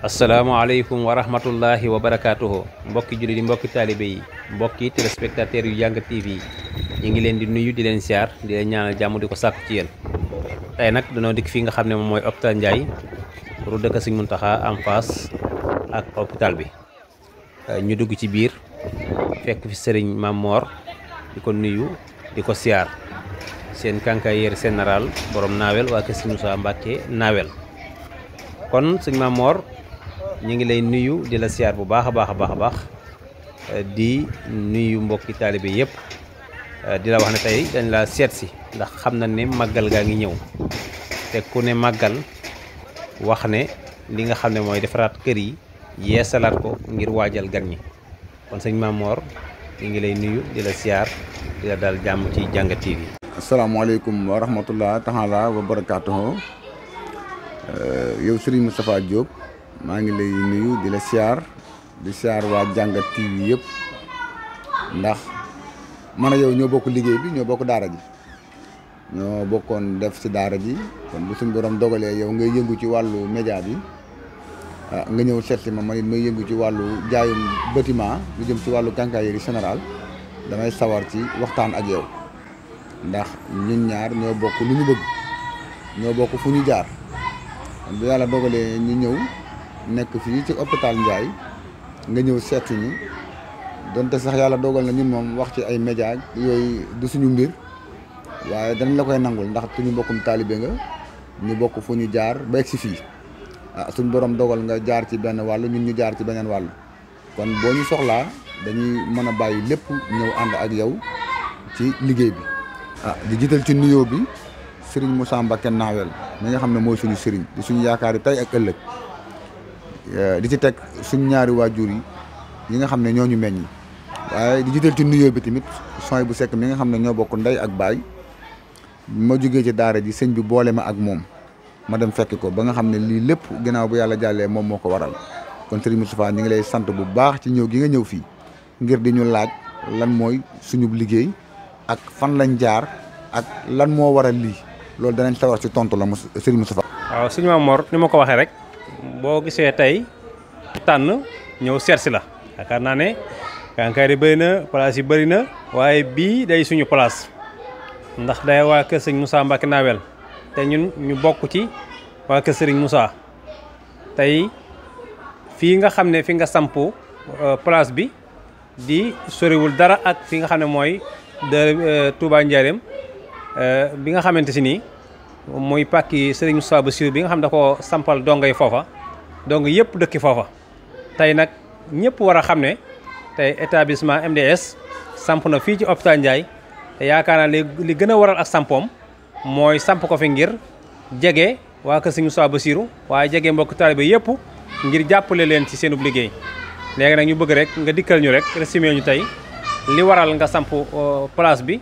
asalaamaaleykum wa rahmatullahi wa barakaatuhu mbokki jullit yi mbokki taalibe yi mbokki téléspectateurs yu Jàngat TV ñu ngi leen di nuyu di leen siyaar di leen ñaanal jàmm di ko sàkk ci yéen. tey nag dañoo dikk fii nga xam ne moom mooy hôpital Ndiaye ru dëkk Sëñ Muntaxa en face ak hôpital bi ñu dugg ci biir fekk fi sëriñ Mame Mor di ko nuyu di ko siyaar seen quincailler général borom naawel waa kër Sëñ Moussa Mbacke naawel kon sëñ Mame Mor ñu ngi lay nuyu di la siyaar bu baax a baax di nuyu mbokki taalibe yëpp di la wax ne tey dañ la seet si ndax xam na ne màggal gaa ngi ñëw te ku ne màggal wax ne li nga xam ne mooy defaraat kër yi yeesalaat ko ngir waajal gan ñi kon sëñ Mame Mor ñu ngi lay nuyu di la siyaar di la dal jàmm ci Jàngat TV. asalaamaaleykum wa rahmatullah taala wa barakaatuhu yow Serigne Moustapha Diop maa ngi lay nuyu di la siyaar waa Jàngat TV yëpp ndax man ak yow ñoo bokk liggéey bi ñoo bokk daara ji ñoo bokkoon def ci daara ji kon bu suñ borom dogalee yow ngay yëngu ci wàllu média bi nga ñëw seet si ma man it may yëngu ci wàllu jaayum bâtiment lu jëm ci wàllu quincaillerie générale damay sawar ci waxtaan ak yow ndax ñun ñaar ñoo bokk lu ñu bëgg ñoo bokk fu ñu jaar bu yàlla dogalee ñu ñëw nekk fii ci hôpital Ndiaye nga ñëw seetu ñu donte sax yàlla dogal na ñun moom wax ci ay média yooyu du suñu mbir waaye danañ la koy nangul ndax suñu mbokkum taalibe nga ñu bokk fu ñu jaar ba egg si fii suñu borom dogal nga jaar ci benn wàll ñun ñu jaar ci beneen wàll kon boo ñu soxlaa dañuy mën a bàyyi lépp ñëw ànd ak yow ci liggéey bi. di jiital ci nuyoo bi Serigne Moussa Mbacke naawel mi nga xam ne mooy suñu Serigne di suñu yaakaar yi tey ak ëllëg di ci teg suñu ñaari waajur yi nga xam ne ñoo ñu meññ waaye di jiital ci nuyoo bi tamit sooy bu sekk mi nga xam ne ñoo bokk ndey ak baay ma jógee ci daara ji sëñ bi boole ma ak moom ma dem fekki ko ba nga xam ne lii lépp ginnaaw bu yàlla jàllee moom moo ko waral kon Serigne Moustapha ñu ngi lay sant bu baax ci ñëw gi nga ñëw fii ngir di ñu laaj lan mooy suñu liggéey ak fan lañ jaar ak lan moo waral lii loolu danañ sawar ci tontu la Serigne Moustapha. waaw sëñ Mame Mor ni ma ko waxee rek boo gisee tey tànn ñëw seet si la yaakaar naa ne kànkaar yi bëri na place yi bëri na waaye bii day suñu place ndax day waa kër sëñ Moussa Mbacke naawel te ñun ñu bokk ci waa kër Serigne Moussa tey fii nga xam ne fi nga sampu place bi di soriwul dara ak fi nga xam ne mooy de Touba Ndiarème bi nga xamante si nii muy pàkki Serigne Moussa Bassirou bi nga xam ne da ko sampal dongay foofa dong yëpp dëkki foofa tey nag ñëpp war a xam ne tey établissement MDS samp na fii ci hôpital Ndiaye te yaakaar naa li gën a waral ak sampoom mooy samp ko fi ngir jege waa kër Serigne Moussa Bassirou waaye jege mbokk taalibe yëpp ngir jàppale leen ci seenub liggéey léegi nag ñu bëgg rek nga dikkal ñu rek résumé ñu tey li waral nga samp place bi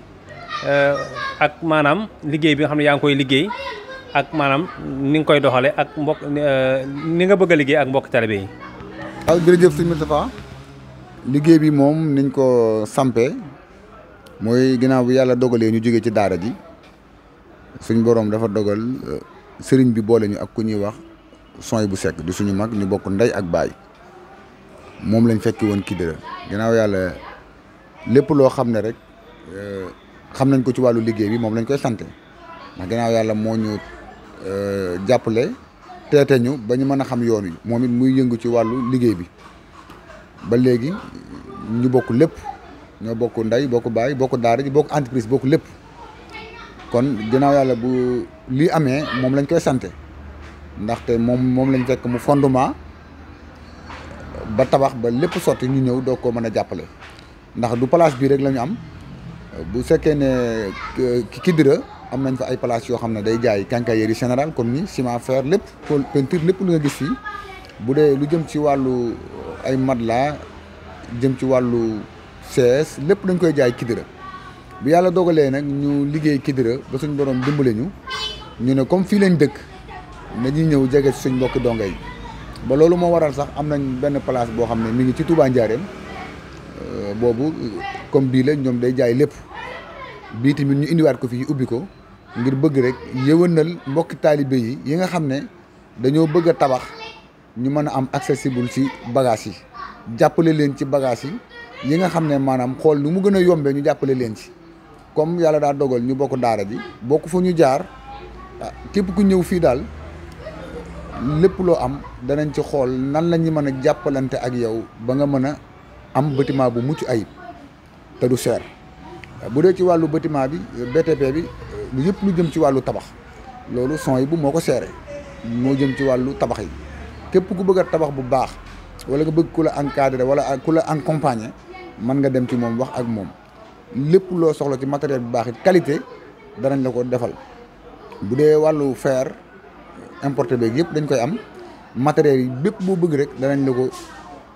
ak maanaam liggéey bi nga xam ne yaa ngi koy liggéey ak maanaam ni nga koy doxale ak mbokk ni nga bëgg a liggéey ak mbokk taalibe yi. waaw jërëjëf sëñ Moustapha liggéey bi moom niñ ko sampee mooy ginnaaw bi yàlla dogalee ñu jógee ci daara ji suñ borom dafa dogal sëriñ bi boole ñu ak ku ñuy wax sooy bu sekk di suñu mag ñu bokk ndey ak baay moom lañ fekki woon Kidira ginnaaw yàlla lépp loo xam ne rek xam nañ ko ci wàllu liggéey bi moom lañ koy sante ndax ginnaaw yàlla moo ñu jàppale teete ñu ba ñu mën a xam yoon wi moom it muy yëngu ci wàllu liggéey bi ba léegi ñu bokk lépp ñoo bokk ndey bokk baay bokk daara ji bokk entreprise bokk lépp kon ginnaaw yàlla bu lii amee moom lañ koy sante ndaxte moom lañ fekk mu fondement ba tabax ba lépp sotti ñu ñëw doo ko mën a jàppale ndax du place bii rek la ñu am bu fekkee ne Kidira am nañ fa ay place yoo xam ne day jaay quincaillerie générale comme ni ciment fer lépp peinture lépp lu nga gis fii bu dee lu jëm ci wàllu ay matelas jëm ci wàllu CS lépp dañ koy jaay Kidira bi yàlla dogalee nag ñu liggéey Kidira ba suñ borom dimbale ñu ne comme fii lañ dëkk nañuy ñëw jege suñ mbokki donga yi ba loolu moo waral sax am nañ benn place boo xam ne mi ngi ci Touba Ndiarème boobu comme bii la ñoom day jaay lépp bii tamit ñu indiwaat ko fii ubbi ko ngir bëgg rek yëwanal mbokki taalibe yi nga xam ne dañoo bëgg a tabax ñu mën a am accessible ci bagage yi jàppale leen ci bagage yi nga xam ne maanaam xool nu mu gën a yombee ñu jàppale leen ci comme yàlla daa dogal ñu bokk daara ji bokk fu ñu jaar képp ku ñëw fii daal lépp loo am danañ ci xool nan la ñu mën a jàppalante ak yow ba nga mën a am bâtiment bu mucc ayib te du cher bu dee ci wàllu bâtiment bi BTP bi lu yëpp lu jëm ci wàllu tabax loolu son yi bu moo ko seere moo jëm ci wàllu tabax yi képp ku bëgg a tabax bu baax wala nga bëgg ku la encadrer wala ku la accompagner mën nga dem ci moom wax ak moom lépp loo soxla ci matériel bu baax it qualité danañ la ko defal bu dee wàllu fer importé beeg yëpp dañ koy am matériel yi bépp boo bëgg rek danañ la ko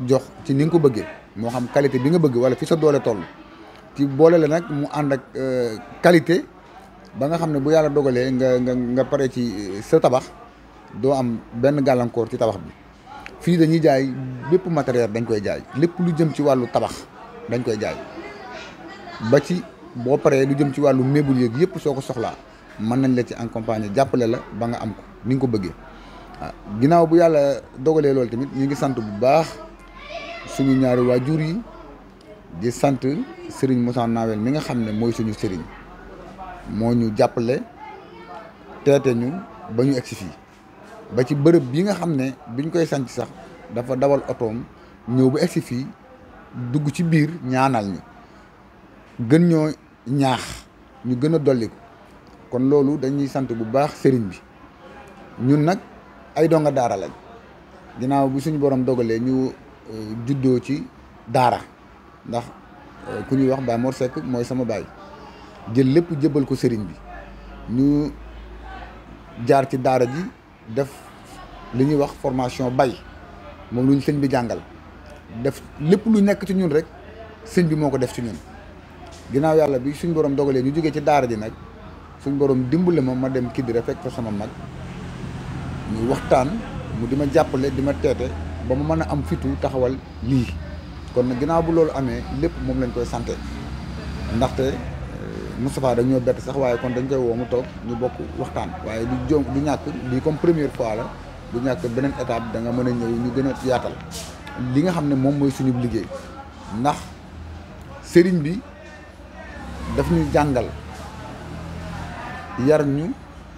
jox ci ni nga ko bëggee moo xam qualité bi nga bëgg wala fi sa doole toll ci boole la nag mu ànd ak qualité ba nga xam ne bu yàlla dogalee nga pare ci sa tabax doo am benn gàllankoor ci tabax bi fii dañuy jaay bépp matériel dañ koy jaay lépp lu jëm ci wàllu tabax dañ koy jaay ba ci boo paree lu jëm ci wàllu meuble yeeg yëpp soo ko soxlaa mën nañ la ci accompagner jàppale la ba nga am ko ni nga ko bëggee ginnaaw bu yàlla dogalee loolu tamit ñu ngi sant bu baax suñu ñaari waajur yi di sant Serigne Moussa Nawel mi nga xam ne mooy suñu Serigne moo ñu jàppale teete ñu ba ñu egsi fii ba ci bërëb bi nga xam ne biñ koy sanc sax dafa dawal otoom ñëw ba egsi fii dugg ci biir ñaanal ñu gën ñoo ñaax ñu gën a dolli ko kon loolu dañuy sant bu baax sëriñ bi ñun nag ay donga daara lañ ginnaaw bi suñu borom dogalee ñu juddoo ci daara ndax ku ñuy wax Baye Mor Seck mooy sama baay jël lépp jëbal ko sëriñ bi ñu jaar ci daara ji def li ñuy wax formation bay moom lu ñu sëñ bi jàngal def lépp lu nekk ci ñun rek sëñ bi moo ko def ci ñun ginnaaw yàlla bi suñ borom dogalee ñu jógee ci daara ji nag suñ borom dimbale ma dem Kidira fekk fa sama mag ñu waxtaan mu di ma jàppale di ma teete ba ma mën a am fitu taxawal lii kon nag ginnaaw bu loolu amee lépp moom lañ koy santé ndaxte Moustapha dañoo bett sax waaye kon dañ koy woo mu toog ñu bokk waxtaan waaye du ñàkk lii comme première fois la du ñàkk beneen étape da nga mën a ñëw ñu gën a yaatal li nga xam ne moom mooy suñu liggéey ndax sëriñ bi daf ñu jàngal yar ñu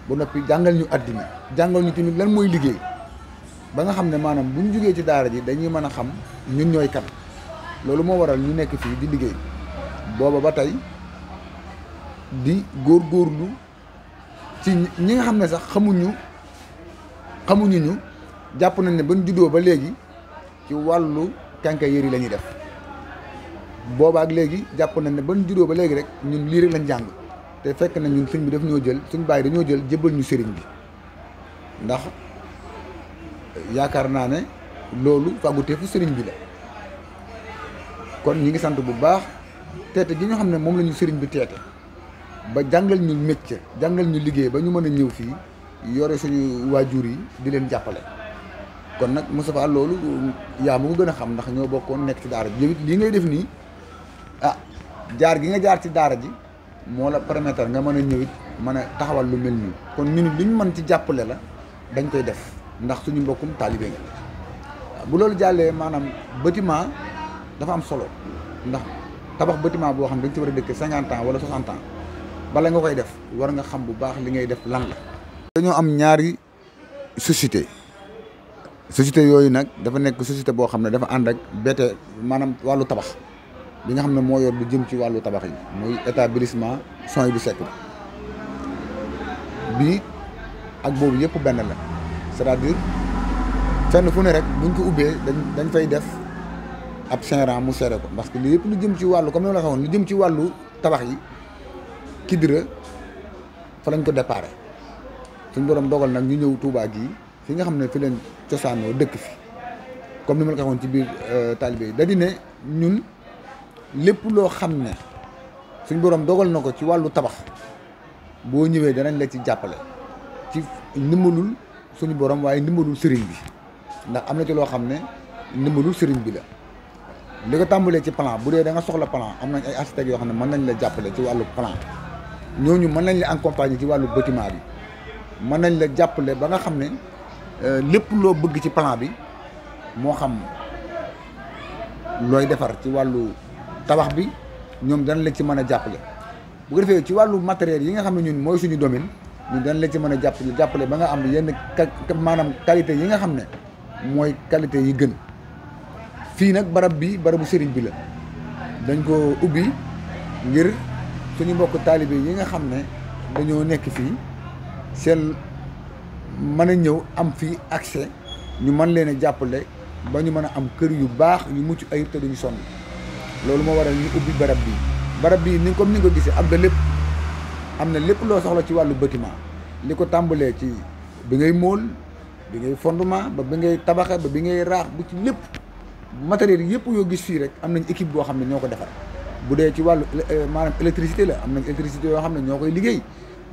ba noppi jàngal ñu àddina jàngal ñu tamit lan mooy liggéey ba nga xam ne maanaam bu ñu jógee ci daara ji dañuy mën a xam ñun ñooy kan loolu moo waral ñu nekk fii di liggéey booba ba tey di góorgóorlu ci ñi nga xam ne sax xamuñu ñu jàpp nañ ne ban juddoo ba léegi ci wàllu quincaillerie la ñuy def booba ak léegi jàpp nañ ne ban juddoo ba léegi rek ñun lii rek lañ jàng te fekk na ñun sëñ bi daf ñoo jël suñ bàyyi dañoo jël jébbal ñu sëriñ bi ndax yaakaar naa ne loolu fàgguteefu sëriñ bi la kon ñi ngi sant bu baax teete gi ñu xam ne moom la ñu sëriñ bi teete ba jàngal ñu métier jàngal ñu liggéey ba ñu mën a ñëw fii yore suñu waajur yi di leen jàppale kon nag Moustapha loolu yaa ma ko gën a xam ndax ñoo bokkoon nekk ci daara ji yow it lii ngay def nii jaar gi nga jaar ci daara ji moo la permettre nga mën a ñëw it mën a taxawal lu mel nii kon ñun li ñu mën ci jàppale la dañ koy def ndax suñu mbokkum taalibe nga bu loolu jàllee maanaam bâtiment dafa am solo ndax tabax bâtiment boo xam ne dañ ci war a dëkk 50 ans wala 60 ans bala nga koy def war nga xam bu baax li ngay def lan la. dañoo am ñaari société yooyu nag dafa nekk société boo xam ne dafa ànd ak BT maanaam wàllu tabax bi nga xam ne moo yor lu jëm ci wàllu tabax yi muy établissement Souhaïbou Seck bii ak boobu yëpp benn la c'est-à-dire fenn fu ne rek buñ ko ubbee dañ fay def ab gérant mu seere ko parce que li yëpp lu jëm ci wàllu comme ni ma la waxoon lu jëm ci wàllu tabax yi Kidira fa lañ ko déparé suñ borom dogal nag ñu ñëw Touba gii fi nga xam ne fi leen cosaanoo dëkk fi comme ni ma la ko waxoon ci biir taalibe yi da di ne ñun lépp loo xam ne suñ borom dogal na ko ci wàllu tabax boo ñëwee danañ la ci jàppale ci ndimbalul suñu borom waaye ndimbalul sëriñ bi ndax am na ci loo xam ne ndimbalul sëriñ bi la li ko tàmbalee ci plan bu dee da nga soxla plan am nañ ay architectes yoo xam ne mën nañ la jàppale ci wàllu plan ñooñu mën nañ la accompagner ci wàllu bâtiment bi mën nañ la jàppale ba nga xam ne lépp loo bëgg ci plan bi moo xam looy defar ci wàllu tabax bi ñoom dana la ci mën a jàppale. bu ko defee ci wàllu matériel yi nga xam ne ñun mooy suñu domaine ñun dana la ci mën a jàppale ba nga am yenn maanaam qualité yi nga xam ne mooy qualité yi gën. fii nag barab bi barabu sëriñ bi la dañ ko ubbi ngir suñu mbokk taalibe yi nga xam ne dañoo nekk fii seen mën a ñëw am fii accès ñu mën leen a jàppale ba ñu mën a am kër yu baax yu mucc ayib te duñu sonn loolu moo waral ñu ubbi barab bii ni comme ni nga ko gisee am na lépp loo soxla ci wàllu bâtiment li ko tàmbalee ci bi ngay móol bi ngay fondement ba bi ngay tabaxa ba bi ngay raax bu ci lépp matériel yëpp yoo gis fii rek am nañ équipe boo xam ne ñoo ko defar. bu dee ci wàllu maanaam électricité la am nañ électricité yoo xam ne ñoo koy liggéey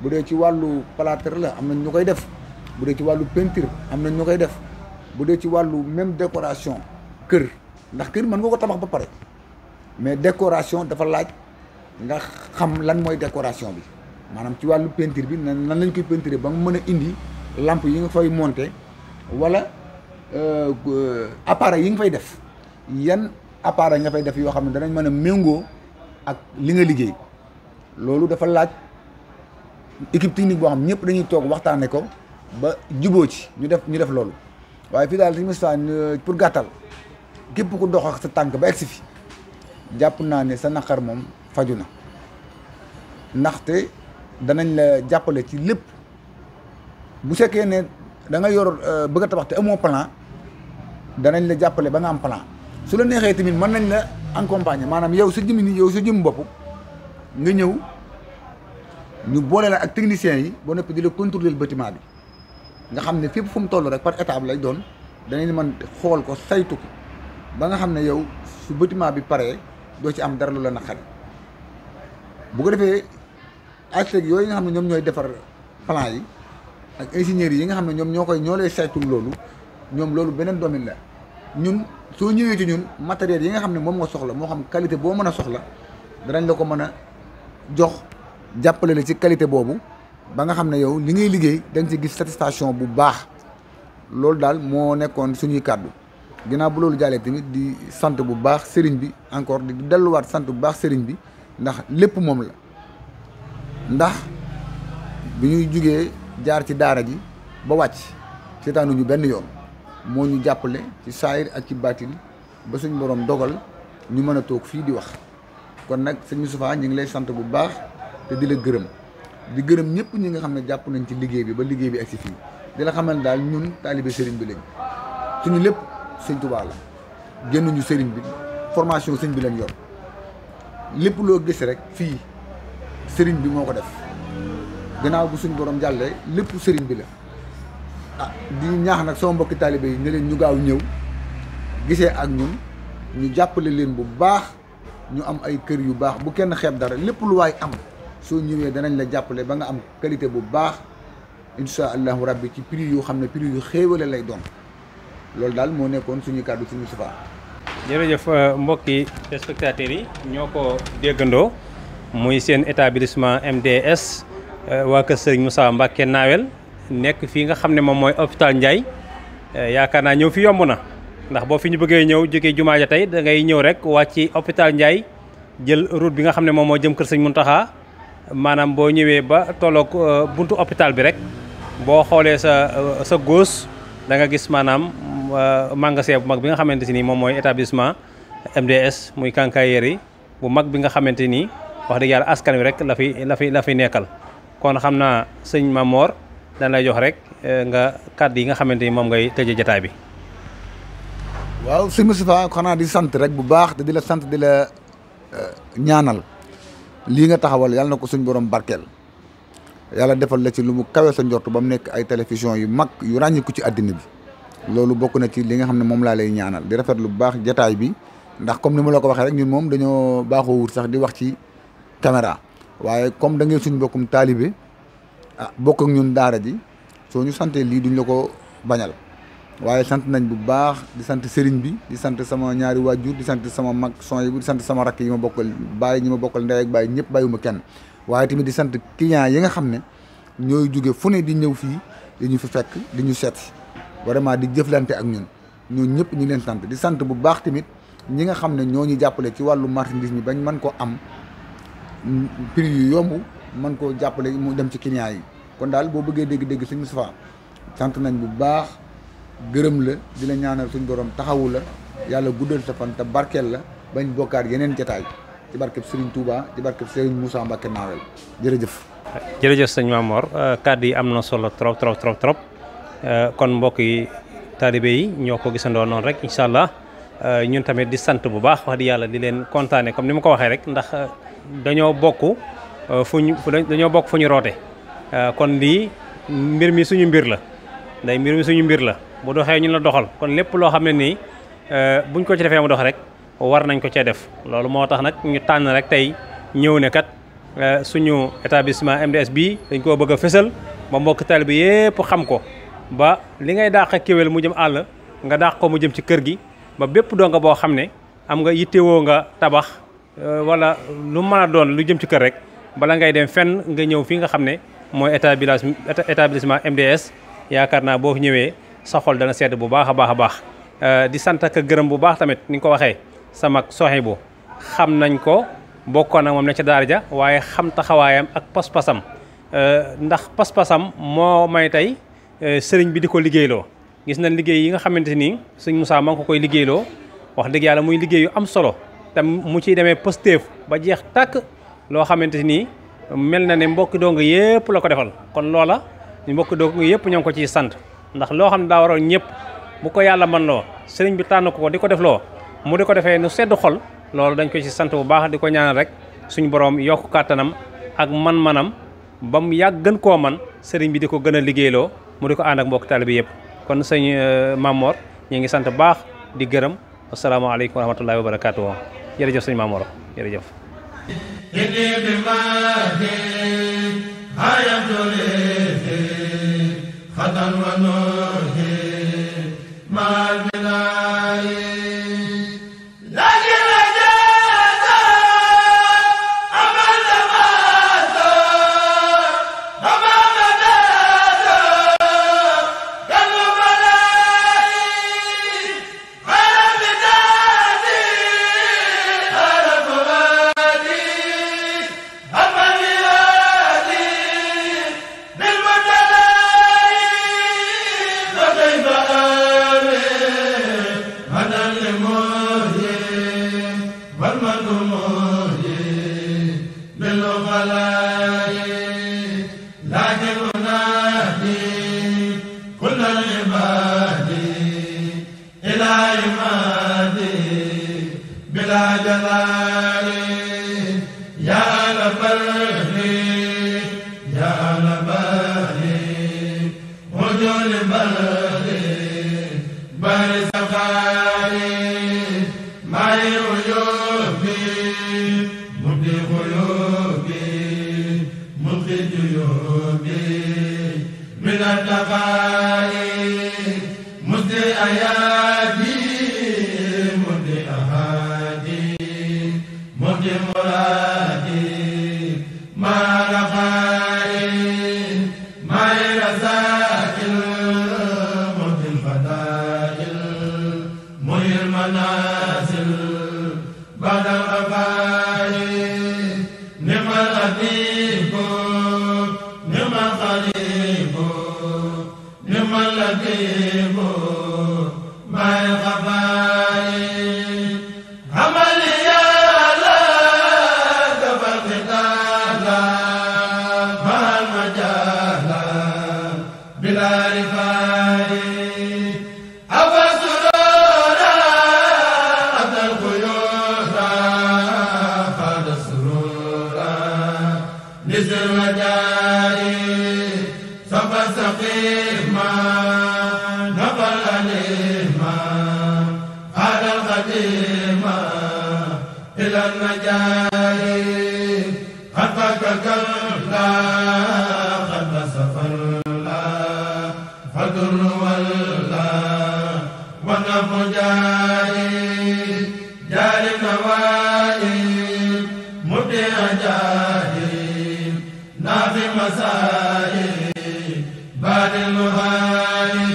bu dee ci wàllu plâtre la am nañ ñu koy def bu dee ci wàllu peinture am nañ ñu koy def bu dee ci wàllu même décoration kër ndax kër mën nga ko tabax ba pare mais décoration dafa laaj nga xam lan mooy décoration bi maanaam ci wàllu peinture bi nan lañ koy peinturer ba mu mën a indi lampe yi nga fay monter wala appareil yi nga fay def yan appareil nga fay def yoo xam ne danañ mën a méngoo ak li nga liggéey loolu dafa laaj équipe technique boo xam ñëpp dañuy toog waxtaane ko ba juboo ci ñu def loolu waaye fii daal dañu pour gàttal képp ku dox ak sa tànk ba egsi fi jàpp naa ne sa naqar moom faju na ndaxte danañ la jàppale ci lépp bu fekkee ne da nga yor bëgg a tabax te amoo plan danañ la jàppale ba nga am plan su la neexee tamit mën nañ la accompagner maanaam yow sa jëm bopp nga ñëw ñu boole la ak techniciens yi ba noppi di la contrôler le bâtiment bi nga xam ne fépp fu mu toll rek par étape lay doon danañ mën xool ko saytu ko ba nga xam ne yow su bâtiment bi paree doo ci am dara lu la naqari bu ko defee architecte yooyu nga xam ne ñoom ñooy defar plan yi ak ingénieurs yi nga xam ne ñoo lay saytul loolu ñoom loolu beneen domaine la ñun soo ñëwee ci ñun matériel yi nga xam ne moom nga soxla moo xam qualité boo mën a soxla danañ la ko mën a jox jàppale la ci qualité boobu ba nga xam ne yow li ngay liggéey da nga ci gis satisfaction bu baax loolu daal moo nekkoon suñuy kàddu ginnaaw bu loolu jàllee tamit di sant bu baax sëriñ bi encore di delluwaat sant bu baax sëriñ bi ndax lépp moom la ndax bi ñuy jugee jaar ci daara ji ba wàcc seetaanuñu benn yoon moo ñu jàppale ci saayir ak ci baatin ba suñ borom dogal ñu mën a toog fii di wax kon nag sëñ Moustapha ñu ngi lay sant bu baax te di la gërëm di gërëm ñëpp ñi nga xam ne jàpp nañ ci liggéey bi ba liggéey bi agsi fii di la xamal daal ñun taalibe sëriñ bi lañ suñu lépp sëñ Tuubaa la génnuñu sëriñ bi formation sëñ bi lañ yor lépp loo gis rek fii sëriñ bi moo ko def gannaaw bu suñu borom jàllee lépp sëriñ bi la di ñaax nag sama mbokki taalibe yi ne leen ñu gaaw ñëw gisee ak ñun ñu jàppale leen bu baax ñu am ay kër yu baax bu kenn xeeb dara lépp lu waay am soo ñëwee danañ la jàppale ba nga am qualité bu baax insha allahu rabbi ci prix yoo xam ne prix yu xéewale lay doon loolu daal moo nekkoon suñu kàddu suñu Moustapha. jërëjëf mbokki spectateurs yi ñoo ko déggandoo muy seen établissement MDS waa kër Serigne Moussa Mbacké Nawel nekk fii nga xam ne moom mooy hôpital Ndiaye yaakaar naa ñëw fi yomb na ndax boo fi ñu bëggee ñëw jógee jumaa ja tey da ngay ñëw rek wàcc hôpital Ndiaye jël route bi nga xam ne moom moo jëm kër Serigne Mountakha maanaam boo ñëwee ba tolloog buntu hôpital bi rek boo xoolee sa gauche da nga gis maanaam magasin bu mag bi nga xamante ni moom mooy établissement MDS muy quincaillerie bu mag bi nga xamante ni wax dëgg yàlla askan wi rek la fi nekkal kon xam naa sëñ Mamor dañ lay jox rek nga kàddu yi nga xamante ni moom ngay tëjee jotaay bi. waaw sëñ Moustapha xanaa di sant rek bu baax te di la sant di la ñaanal lii nga taxawal yàlla na ko suñ borom barkeel yàlla defal la ci lu mu kawe sa njort ba mu nekk ay télévision yu mag yu ràññiku ci àddina bi loolu bokk na ci li nga xam ne moom laa lay ñaanal di rafet lu baax jataay bi ndax comme ni ma la ko waxee rek ñun moom dañoo baaxoo wut sax di wax ci caméra waaye comme da ngeen suñ bokkum taalibe bokk ak ñun daara ji soo ñu santee lii duñ la ko bañal waaye sant nañ bu baax di sant sëriñ bi di sant sama ñaari waajur di sant sama mag son yi di sant sama rakk yi ma bokkal baay ñi ma bokkal ndey ak baay ñëpp bàyyiwuma kenn waaye tamit di sant clients yi nga xam ne ñooy jóge fu ne di ñëw fii di ñu fi fekk di ñu seet vraiment di jëflante ak ñun ñooñu ñëpp ñu leen sant di sant bu baax tamit ñi nga xam ne ñoo ñu jàppale ci wàllu marchandise mi bañ mën ko am prix yu yomb mën koo jàppale mu dem ci client yi kon daal boo bëggee dégg-dégg Sëñ Moustapha sant nañ bu baax gërëm la di la ñaanal suñ borom taxawu la yàlla guddal sa fan te barkeel la bañ bokkaat yeneen jataay ci barkeb Serigne Touba ci barkeb Serigne Moussa Mbacké Nawel jërëjëf. jërëjëf sëñ Mamor kàddu yi am na solo trop trop trop trop kon mbokk yi taalibe yi ñoo ko gisandoo noonu rek incha allah ñun tamit di sant bu baax wax di yàlla di leen kontaane comme ni ma ko waxee rek ndax dañoo bokk fu ñu roote kon lii mbir mi suñu mbir la mbir mi suñu mbir la bu doxee ñun la doxal kon lépp loo xam ne nii buñ ko ci defee mu dox rek war nañ ko cee def loolu moo tax nag ñu tànn rek tey ñëw ne kat suñu établissement MDS bii dañ koo bëgg a fësal ba mbokk taalibe bi yépp xam ko ba li ngay dàq kéwél mu jëm àll nga dàq ko mu jëm ci kër gi ba bépp donga boo xam ne am nga yittewoo nga tabax wala lu mën a doon lu jëm ci kër rek bala ngay dem fenn nga ñëw fii nga xam ne mooy établissement MDS yaakaar naa boo ñëwee sa xol dana sedd bu baax a baax a baax di sant ak gërëm bu baax tamit ni nga ko waxee sama Sohibou xam nañ ko bokkoon ak moom ne ca daara ja waaye xam taxawaayam ak pas-pasam ndax pas-pasam moo may tey sëriñ bi di ko liggéeyloo gis nañ liggéey yi nga xamante ni sëñ Moussa maa ngi ko koy liggéeyloo wax dëgg yàlla muy liggéey yu am solo te mu ciy demee pëstéef ba jeex tàkk loo xamante ni mel na ne mbokki dong yëpp la ko defal kon loola mbokki dong yëpp ñoo ngi ko ciy sant ndax loo xam ne daa waroon ñëpp bu ko yàlla mën loo sëriñ bi tànn ko di ko def loo mu di ko defee nu sedd xol loolu dañ ko ci sant bu baax di ko ñaanal rek suñu borom yokk kàttanam ak man-manam ba mu yàgg gën koo man sëriñ bi di ko gën a liggéeyloo mu di ko ànd ak mbokk taalibe bi yëpp kon sëñ Mamor ñu ngi sant baax di gërëm asalaamaaleykum wa rahmatullahi wa barakaatu jërëjëf sëñ Mamor jërëjëf بعد المهاني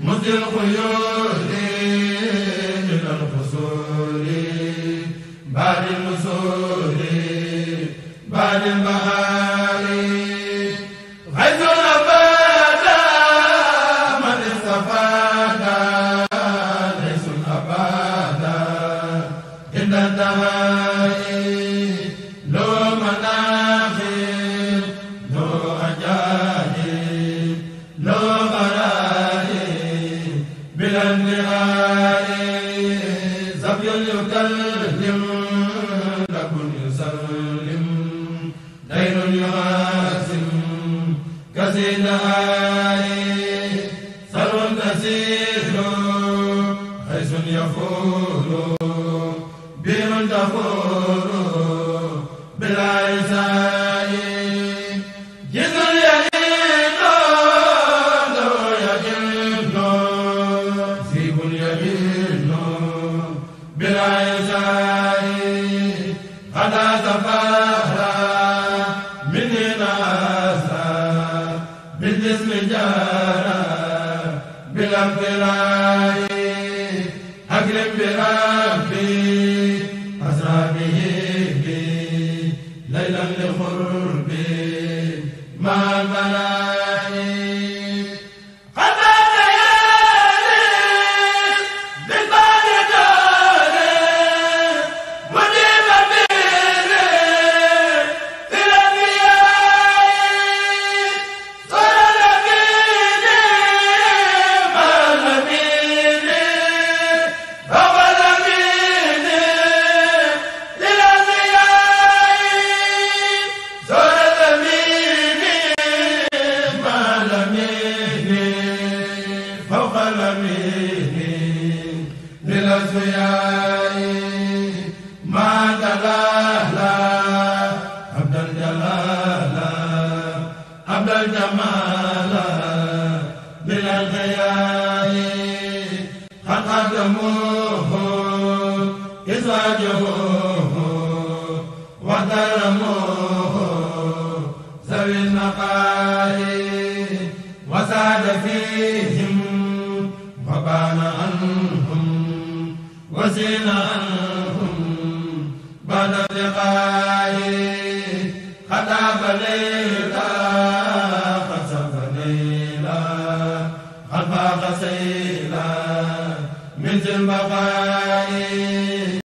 مد الخيول من ذي البقاء